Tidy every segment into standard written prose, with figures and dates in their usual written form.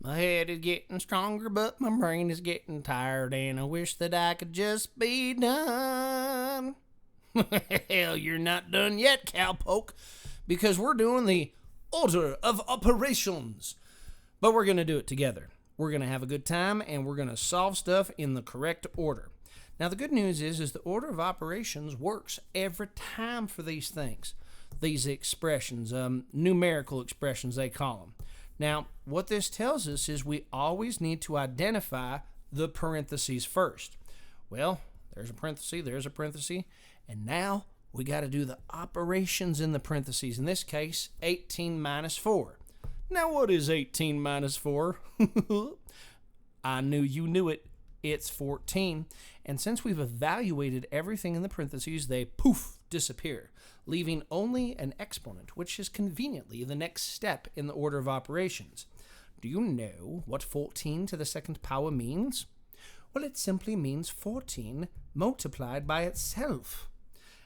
My head is getting stronger, but my brain is getting tired, and I wish that I could just be done. Hell, you're not done yet, cowpoke, because we're doing the order of operations. But we're going to do it together. We're going to have a good time, and we're going to solve stuff in the correct order. Now, the good news is the order of operations works every time for these things. These expressions, numerical expressions, they call them. Now, what this tells us is we always need to identify the parentheses first. Well, there's a parenthesis, and now we got to do the operations in the parentheses. In this case, 18 minus 4. Now, what is 18 minus 4? I knew you knew it. It's 14. And since we've evaluated everything in the parentheses, they poof, disappear, leaving only an exponent, which is conveniently the next step in the order of operations. Do you know what 14 to the second power means? Well, it simply means 14 multiplied by itself.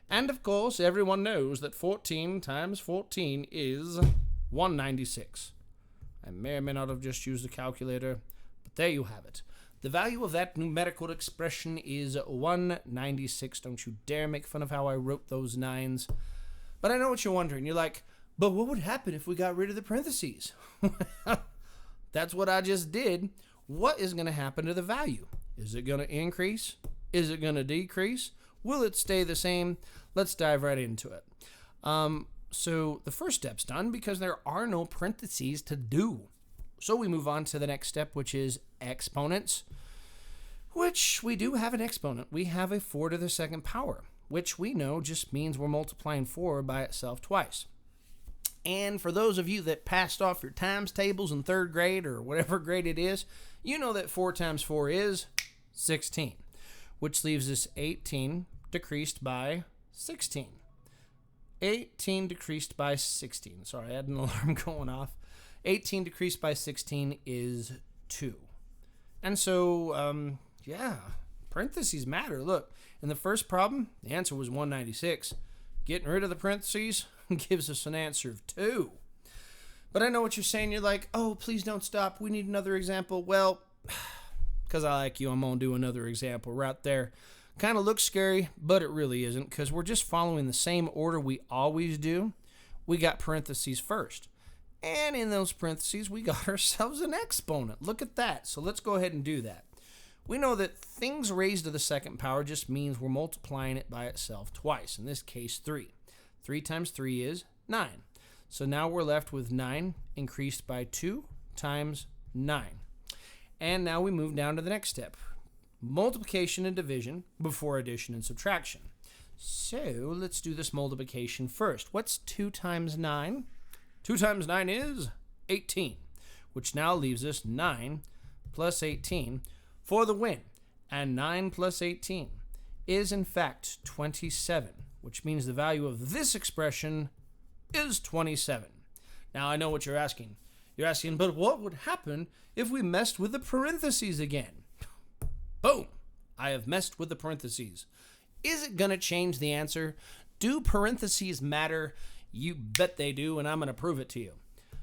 And of course, everyone knows that 14 times 14 is 196. I may or may not have just used a calculator, but there you have it. The value of that numerical expression is 196. Don't you dare make fun of how I wrote those nines. But I know what you're wondering. You're like, but what would happen if we got rid of the parentheses? That's what I just did. What is going to happen to the value? Is it going to increase? Is it going to decrease? Will it stay the same? Let's dive right into it. So the first step's done because there are no parentheses to do. So we move on to the next step, which is exponents, which we do have an exponent. We have a 4 to the second power, which we know just means we're multiplying 4 by itself twice. And for those of you that passed off your times tables in 3rd grade or whatever grade it is, you know that 4 times 4 is 16, which leaves us 18 decreased by 16. 18 decreased by 16. Sorry, I had an alarm going off. 18 decreased by 16 is 2. And so, parentheses matter. Look, in the first problem, the answer was 196. Getting rid of the parentheses gives us an answer of 2. But I know what you're saying. You're like, oh, please don't stop. We need another example. Well, because I like you, I'm going to do another example right there. Kind of looks scary, but it really isn't, because we're just following the same order we always do. We got parentheses first. And in those parentheses, we got ourselves an exponent. Look at that. So let's go ahead and do that. We know that things raised to the second power just means we're multiplying it by itself twice. In this case, 3. 3 times 3 is 9. So now we're left with 9 increased by 2 times 9. And now we move down to the next step. Multiplication and division before addition and subtraction. So let's do this multiplication first. What's 2 times 9? 2 times 9 is 18, which now leaves us 9 plus 18 for the win. And 9 plus 18 is, in fact, 27, which means the value of this expression is 27. Now, I know what you're asking. You're asking, but what would happen if we messed with the parentheses again? Boom! I have messed with the parentheses. Is it going to change the answer? Do parentheses matter? You bet they do, and I'm going to prove it to you.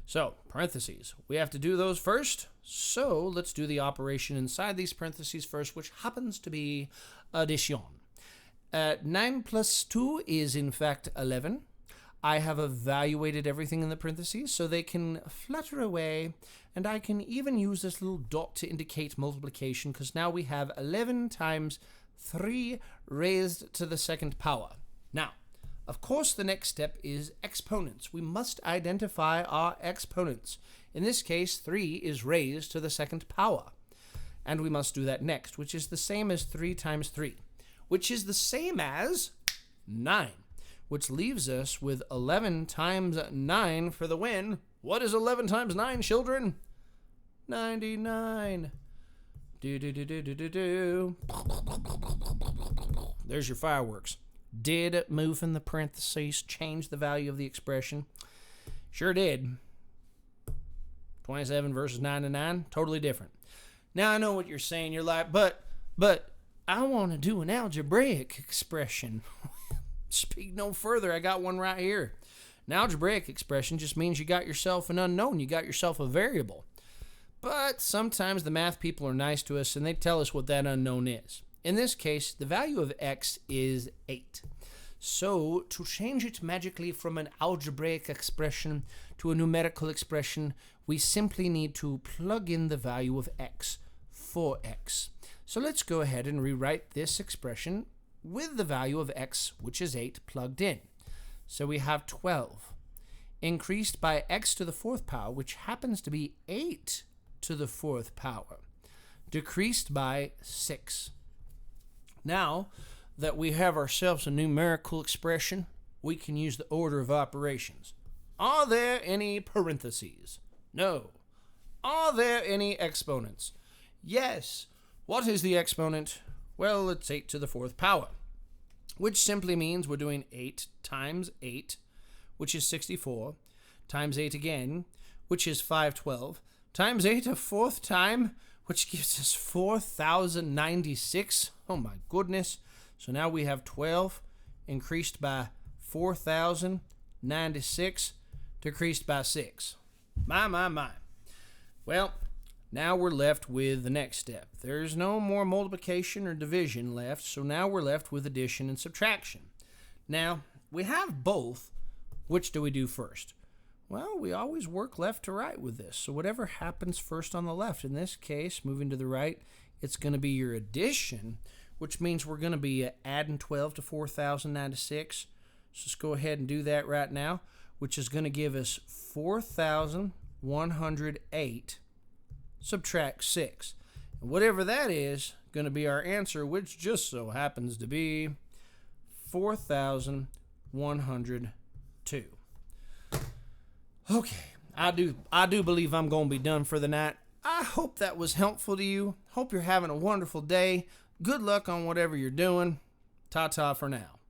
So, parentheses. We have to do those first. So, let's do the operation inside these parentheses first, which happens to be addition. 9 plus 2 is, in fact, 11. I have evaluated everything in the parentheses so they can flutter away, and I can even use this little dot to indicate multiplication, because now we have 11 times 3 raised to the second power. Now, of course, the next step is exponents. We must identify our exponents. In this case, 3 is raised to the second power. And we must do that next, which is the same as 3 times 3, which is the same as 9, which leaves us with 11 times 9 for the win. What is 11 times 9, children? 99. Do. There's your fireworks. Did moving the parentheses change the value of the expression? Sure did. 27 versus 99, totally different. Now I know what you're saying. You're like, but I want to do an algebraic expression. Speak no further. I got one right here. An algebraic expression just means you got yourself an unknown. You got yourself a variable. But sometimes the math people are nice to us and they tell us what that unknown is. In this case, the value of x is 8. So, to change it magically from an algebraic expression to a numerical expression, we simply need to plug in the value of x for x. So let's go ahead and rewrite this expression with the value of x, which is 8, plugged in. So we have 12 increased by x to the 4th power, which happens to be 8 to the 4th power, decreased by 6. Now that we have ourselves a numerical expression, we can use the order of operations. Are there any parentheses? No. Are there any exponents? Yes. What is the exponent? Well, it's 8 to the 4th power, which simply means we're doing 8 times 8, which is 64, times 8 again, which is 512, times 8 a 4th time, which gives us 4,096. Oh my goodness. So now we have 12 increased by 4,096, decreased by 6. My. Well, now we're left with the next step. There's no more multiplication or division left, so now we're left with addition and subtraction. Now, we have both. Which do we do first? Well, we always work left to right with this, so whatever happens first on the left. In this case, moving to the right, it's going to be your addition, which means we're going to be adding 12 to 4,096. So let's go ahead and do that right now, which is going to give us 4,108 subtract 6. And whatever that is, going to be our answer, which just so happens to be 4,102. Okay, I do believe I'm going to be done for the night. I hope that was helpful to you. Hope you're having a wonderful day. Good luck on whatever you're doing. Ta-ta for now.